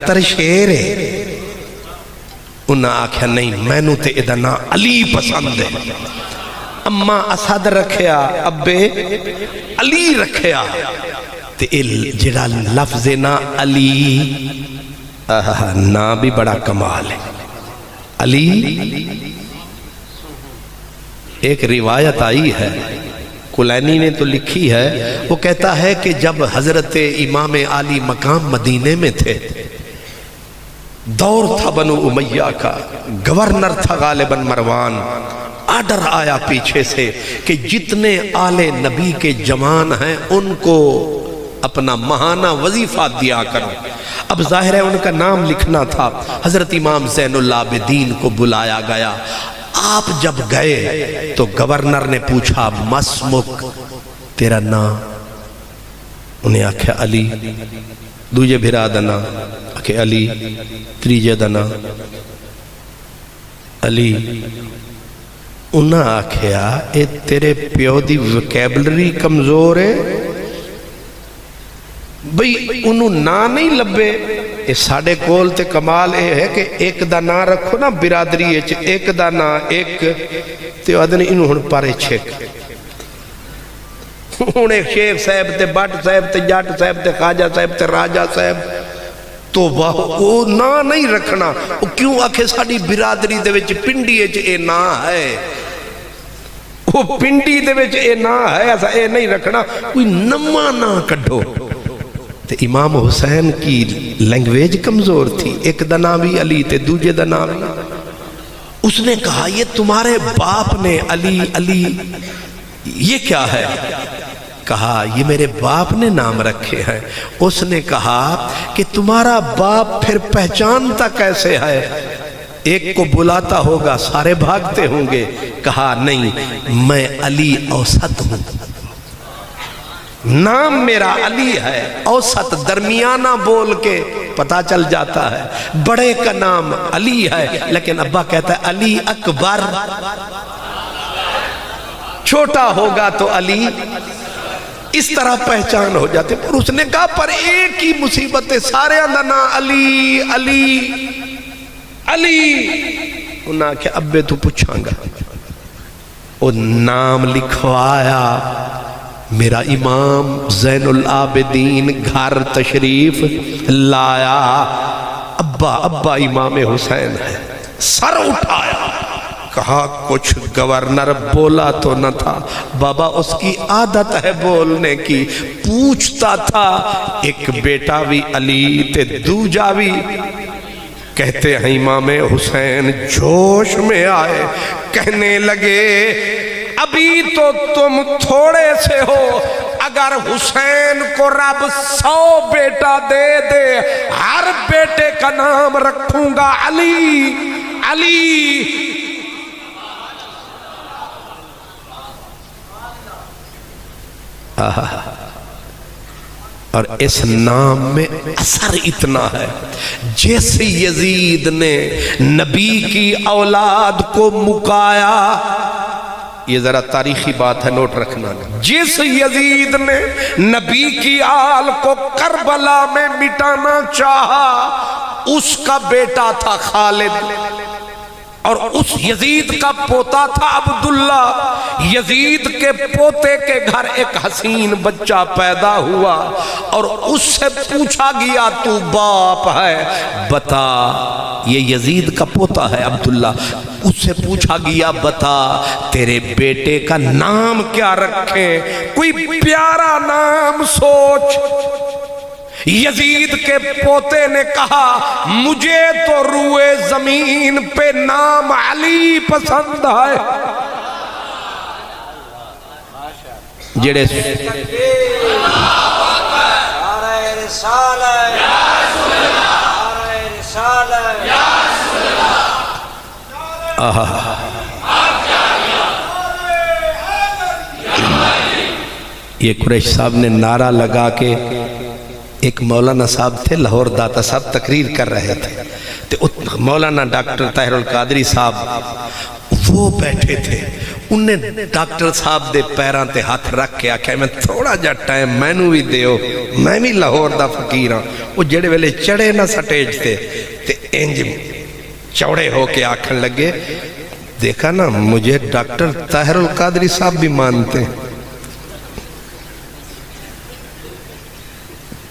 Doctor शेर है, उन्हें आख्या नहीं मैनू ते इहदा नां अली पसंद है। अम्मा असद रखया, अब्बे अली रखया। ते जिहड़ा लफ्ज़ है ना अली, ना भी बड़ा कमाल है। अली एक रिवायत आई है, कुलैनी ने तो लिखी है, वो कहता है कि जब हजरत इमाम आली मकाम मदीने में थे, दौर था बनु उमैया का, गवर्नर था गालिबन मरवान, आर्डर आया पीछे से कि जितने आले नबी के जवान हैं उनको अपना महाना वजीफा दिया करो। अब जाहिर है उनका नाम लिखना था। हजरत इमाम ज़ैनुल आबिदीन को बुलाया गया। आप जब गए तो गवर्नर ने पूछा मसमुक, तेरा नाम? उन्हें आख्या अली। दूजे भिरा दना आखे अली, त्रीजे दना अली। उन्हें आख्या ए तेरे प्यो दी वोकैबलरी कमजोर है बई, उन्होंने ना नहीं लभे। ये साढ़े कोल ते कमाल ये है कि एक दा ना रखो ना बिरादरी च, एक दा ना एक ते आदन इनू हुण पारे छेक। हुण एक शेख साहब ते बट साहब ते जट साहब ते खाजा साहब ते राजा साहब, तो वाह वो ना नहीं रखना। वो क्यों आखे साड़ी बिरादरी दे विच पिंडी च ये ना है, वो पिंडी दे विच ये ना है, ऐसा ये नहीं रखना, कोई नवा ना कढ़ो। ते इमाम हुसैन की लैंग्वेज कमजोर थी, एक दा नाम भी अली ते दूजे दा नाम भी। उसने कहा ये तुम्हारे बाप ने अली अली ये क्या है? कहा ये मेरे बाप ने नाम रखे हैं। उसने कहा कि तुम्हारा बाप फिर पहचानता कैसे है? एक को बुलाता होगा सारे भागते होंगे। कहा नहीं, मैं अली औसत हूं, नाम मेरा अली है, औसत दरमियाना बोल के पता चल जाता है। बड़े का नाम अली है, लेकिन अब्बा कहता है अली अकबर, छोटा होगा तो अली, इस तरह पहचान हो जाती। पर उसने कहा पर एक ही मुसीबत है, सारे ना अली अली अली। उन्हें आख्या अब्बे तू पूछांगा। वो नाम लिखवाया, मेरा इमाम ज़ैनुल आबिदीन घर तशरीफ लाया। अब्बा अब्बा इमाम हुसैन है। सर उठाया, कहा कुछ गवर्नर बोला तो न था बाबा, उसकी आदत है बोलने की। पूछता था एक बेटा भी अली ते दूजा भी। कहते हैं इमाम हुसैन जोश में आए, कहने लगे अभी तो तुम थोड़े से हो, अगर हुसैन को रब 100 बेटा दे दे, हर बेटे का नाम रखूंगा अली अली। और इस नाम में असर इतना है, जैसे यजीद ने नबी की औलाद को मुकाया, ये जरा तारीखी बात है नोट रखना, जिस यजीद ने नबी की आल को करबला में मिटाना चाहा, उसका बेटा था खालिद, और उस यजीद का पोता था अब्दुल्ला। यजीद के पोते के घर एक हसीन बच्चा पैदा हुआ, और उससे पूछा गया तू बाप है, बता। ये यजीद का पोता है अब्दुल्ला। उससे पूछा गया बता तेरे बेटे का नाम क्या रखें, कोई प्यारा नाम सोच। यजीद के पोते ने कहा मुझे तो रुए जमीन पे नाम अली पसंद है। जेड़े ये कुरैश साहब ने नारा लगा के, एक मौलाना साहब थे लाहौर दाता साहब तकरीर कर रहे थे, तो मौलाना डॉक्टर ताहिरुल कादरी साहब وہ بیٹھے تھے, انہیں ڈاکٹر صاحب دے پیران تے ہاتھ رکھ کے آکھا میں تھوڑا جا ٹائم مینوں بھی دیو, میں بھی لاہور دا فقیر ہاں. وہ جڑے ویلے چڑھے نہ سٹیج تے انج چوڑے ہو کے آکھن لگے, دیکھا نا مجھے ڈاکٹر طاہر القادری صاحب بھی مانتے ہیں.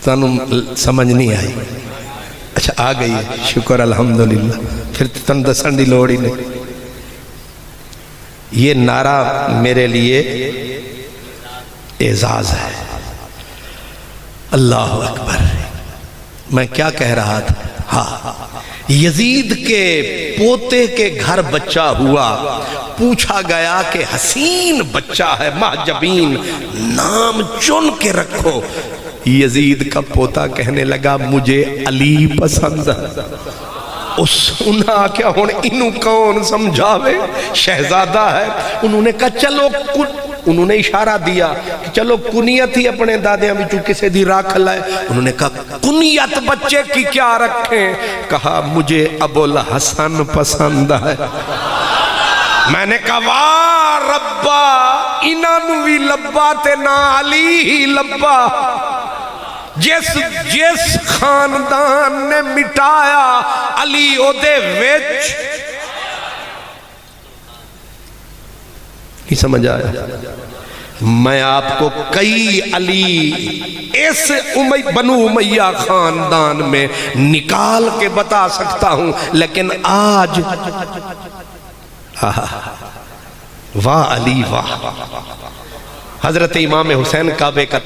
تانوں سمجھ نہیں آئی؟ اچھا آ گئی ہے, شکر الحمدللہ, پھر تن دسن دی لوڑ ہی نہیں. یہ نعرہ میرے لیے اعزاز ہے. اللہ اکبر. میں کیا کہہ رہا تھا؟ ہاں, یزید کے پوتے کے گھر بچہ ہوا, پوچھا گیا کہ حسین بچہ ہے, محجبین, نام چن کے رکھو. یزید کا پوتا کہنے لگا مجھے علی پسند ہے. اس سنا کیا ہون انہوں کون سمجھاوے, شہزادہ ہے. انہوں نے کہا چلو, انہوں نے اشارہ دیا کہ چلو کنیت ہی اپنے دادیاں بھی چونکہ سے دی راکھ لائے. انہوں نے کہا کنیت بچے کی کیا رکھیں؟ کہا مجھے ابو الحسن پسند ہے. میں نے کہا واہ ربا, انہوں بھی لبا تے نا علی ہی لبا. جس خاندان نے مٹایا علی او دے وچ. نہیں سمجھ آیا؟ میں آپ کو کئی علی اس بنو امیہ خاندان میں نکال کے بتا سکتا ہوں, لیکن آج واہ علی واہ. حضرت امام حسین کعبے کا